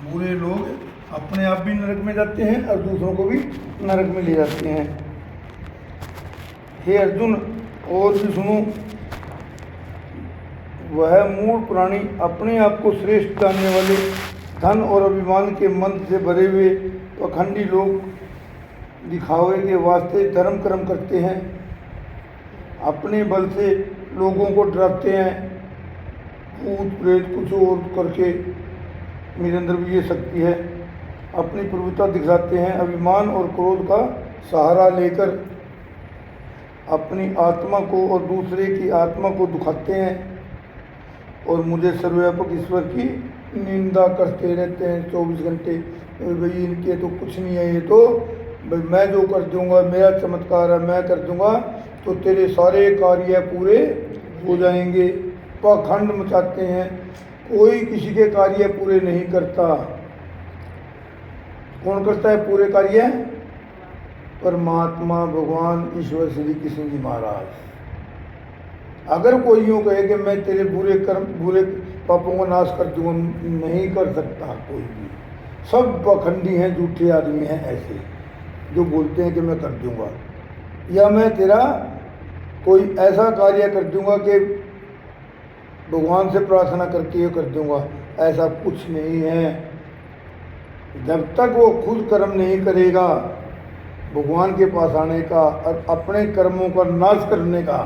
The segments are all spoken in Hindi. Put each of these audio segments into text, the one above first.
बुरे लोग अपने आप भी नरक में जाते हैं और दूसरों को भी नरक में ले जाते हैं। हे अर्जुन, और भी सुनो, वह मूढ़ प्राणी अपने आप को श्रेष्ठ जानने वाले धन और अभिमान के मंत्र से भरे हुए पाखंडी लोग दिखावे के वास्ते धर्म कर्म करते हैं, अपने बल से लोगों को डराते हैं, भूत प्रेत कुछ और करके मेरे अंदर भी ये शक्ति है, अपनी प्रभुता दिखाते हैं, अभिमान और क्रोध का सहारा लेकर अपनी आत्मा को और दूसरे की आत्मा को दुखाते हैं और मुझे सर्वव्यापक ईश्वर की निंदा करते रहते हैं 24 घंटे। भाई इनके तो कुछ नहीं है, ये तो भाई मैं जो कर दूंगा, मेरा चमत्कार है, मैं कर दूंगा तो तेरे सारे कार्य पूरे हो जाएंगे। पाखंड मचाते हैं, कोई किसी के कार्य पूरे नहीं करता। कौन करता है पूरे कार्य? परमात्मा भगवान ईश्वर श्री कृष्ण जी महाराज। अगर कोई यूँ कहे कि मैं तेरे बुरे कर्म बुरे पापों का नाश कर दूंगा, नहीं कर सकता कोई भी। सब पाखंडी हैं, झूठे आदमी हैं ऐसे जो बोलते हैं कि मैं कर दूंगा या मैं तेरा कोई ऐसा कार्य कर दूंगा कि भगवान से प्रार्थना करके ये कर दूंगा। ऐसा कुछ नहीं है। जब तक वो खुद कर्म नहीं करेगा भगवान के पास आने का और अपने कर्मों का नाश करने का,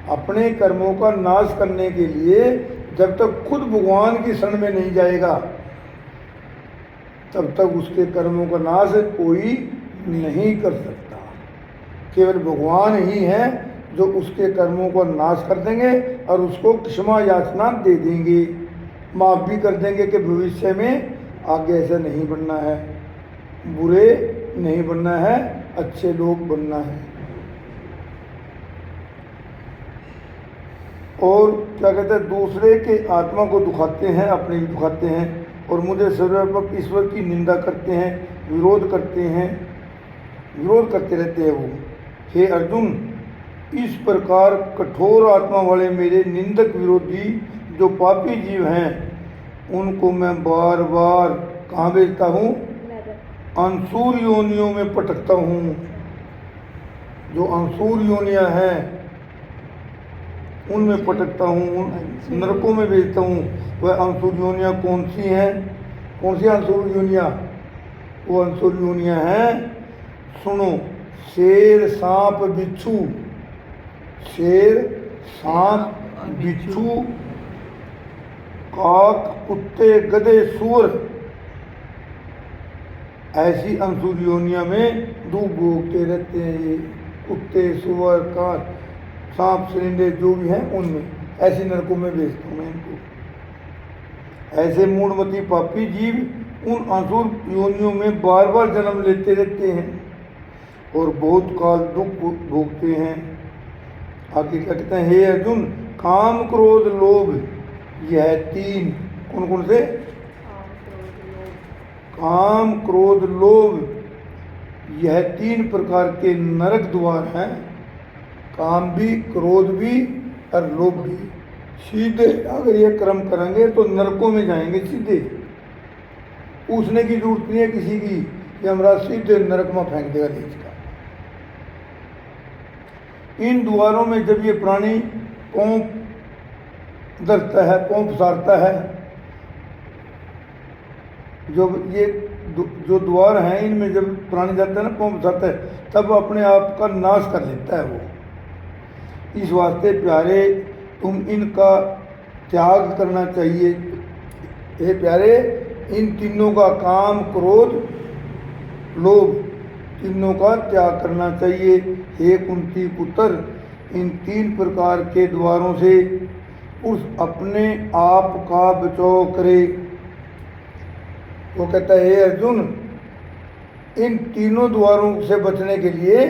अपने कर्मों का नाश करने के लिए जब तक खुद भगवान की शरण में नहीं जाएगा तब तक उसके कर्मों का नाश कोई नहीं कर सकता। केवल भगवान ही है जो उसके कर्मों को नाश कर देंगे और उसको क्षमा याचना दे देंगे, माफ़ भी कर देंगे कि भविष्य में आगे ऐसा नहीं बनना है, बुरे नहीं बनना है, अच्छे लोग बनना है। और क्या कहते हैं, दूसरे के आत्मा को दुखाते हैं, अपने भी दुखाते हैं और मुझे सर्वव्यापक ईश्वर की निंदा करते हैं, विरोध करते हैं, विरोध करते रहते हैं वो। हे अर्जुन, इस प्रकार कठोर आत्मा वाले मेरे निंदक विरोधी जो पापी जीव हैं उनको मैं बार बार कहाँ भेजता हूँ? अंसुर योनियों में पटकता हूँ। जो अंसुर योनियाँ हैं उनमें पटकता हूँ, नरकों में भेजता हूँ। वह अंसुर योनियाँ कौन सी हैं? कौन सी अंसुर योनियाँ? वो अंसुर योनियाँ हैं, सुनो, शेर सांप बिच्छू, शेर सांप बिच्छू, काक, कुत्ते, गधे, सूअर, ऐसी अंसुर योनियाँ में डूब भोगते रहते हैं ये कुत्ते, सूअर, काक, सांप, सरिंडे जो भी हैं उनमें, ऐसे नरकों में भेजता हूँ मैं इनको। ऐसे मूढ़मती पापी जीव उन असुर योनियों में बार बार जन्म लेते रहते हैं और बहुत काल दुख भोगते हैं। आगे क्या कहते हैं? हे अर्जुन, काम क्रोध लोभ यह तीन, कौन कौन से? काम क्रोध लोभ यह तीन प्रकार के नरक द्वार हैं। काम भी, क्रोध भी और लोभ भी। सीधे अगर ये कर्म करेंगे तो नरकों में जाएंगे सीधे। पूछने की जरूरत नहीं है किसी की कि हमारा सीधे नरक में फेंक देगा नीच का। इन द्वारों में जब ये प्राणी पौंप धरता है, पौंप सारता है, जो ये जो द्वार हैं इनमें जब प्राणी जाता है ना, पौंप सारता है, तब अपने आप का नाश कर लेता है वो। इस वास्ते प्यारे तुम इनका त्याग करना चाहिए। हे प्यारे, इन तीनों का, काम क्रोध लोभ, तीनों का त्याग करना चाहिए। हे कुंती पुत्र, इन तीन प्रकार के द्वारों से उस अपने आप का बचाव करे। वो कहता है, हे अर्जुन, इन तीनों द्वारों से बचने के लिए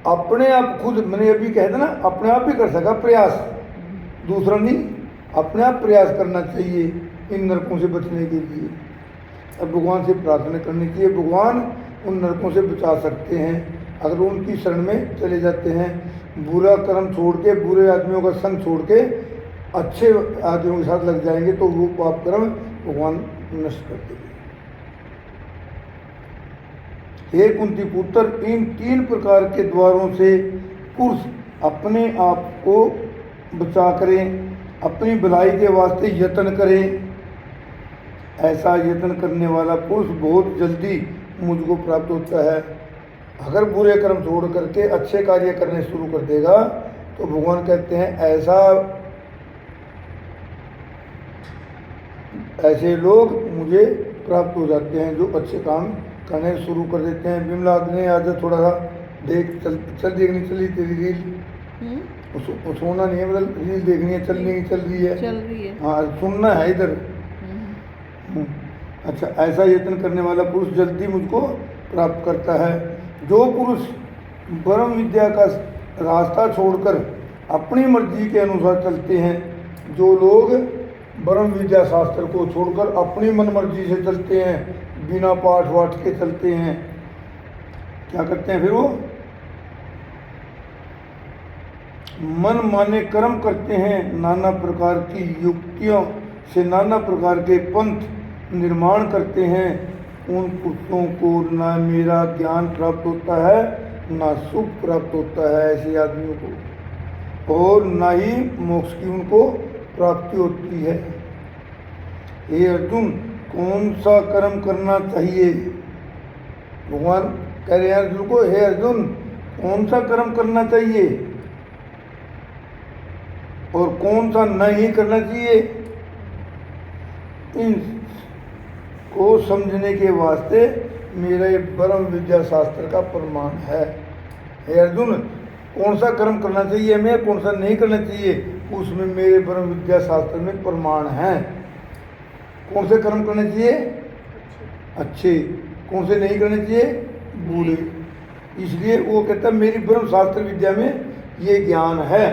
अपने आप खुद, मैंने अभी कह था ना, अपने आप भी कर सका प्रयास, दूसरा नहीं, अपने आप प्रयास करना चाहिए इन नरकों से बचने के लिए। और भगवान से प्रार्थना करनी चाहिए, भगवान उन नरकों से बचा सकते हैं अगर उनकी शरण में चले जाते हैं। बुरा कर्म छोड़ के, बुरे आदमियों का संग छोड़ के अच्छे आदमियों के साथ लग जाएंगे तो वो पाप कर्म भगवान नष्ट कर देंगे। हे कुंती पुत्र, इन 3 प्रकार के द्वारों से पुरुष अपने आप को बचा करें, अपनी भलाई के वास्ते यत्न करें। ऐसा यत्न करने वाला पुरुष बहुत जल्दी मुझको प्राप्त होता है। अगर बुरे कर्म छोड़ करके अच्छे कार्य करने शुरू कर देगा तो भगवान कहते हैं ऐसे लोग मुझे प्राप्त हो जाते हैं जो अच्छे काम करने शुरू कर देते हैं। विमला ने आज थोड़ा सा चल देखनी चली तेरी रील, सोना नहीं है, मतलब रील देखनी है, चल रही है। हाँ, सुनना है इधर। अच्छा, ऐसा यत्न करने वाला पुरुष जल्दी मुझको प्राप्त करता है। जो पुरुष ब्रह्म विद्या का रास्ता छोड़कर अपनी मर्जी के अनुसार चलते हैं, जो लोग ब्रह्म विद्या शास्त्र को छोड़कर अपनी मन मर्जी से चलते हैं, बिना पाठ वाठ के चलते हैं, क्या करते हैं फिर वो मन माने कर्म करते हैं, नाना प्रकार की युक्तियों से नाना प्रकार के पंथ निर्माण करते हैं। उन पुरुषों को ना मेरा ज्ञान प्राप्त होता है, ना सुख प्राप्त होता है ऐसे आदमियों को, और ना ही मोक्ष की उनको प्राप्ति होती है। हे अर्जुन, कौन सा कर्म करना चाहिए? भगवान कह रहे हैं अर्जुन को, हे अर्जुन, कौन सा कर्म करना चाहिए और कौन सा नहीं करना चाहिए, इनको समझने के वास्ते मेरे ब्रह्म विद्या शास्त्र का प्रमाण है। हे अर्जुन, कौन सा कर्म करना चाहिए मैं, कौन सा नहीं करना चाहिए, उसमें मेरे ब्रह्म विद्या शास्त्र में प्रमाण है। कौन से कर्म करने चाहिए? अच्छे। कौन से नहीं करने चाहिए? बुरे। इसलिए वो कहता है मेरी ब्रह्म शास्त्र विद्या में ये ज्ञान है।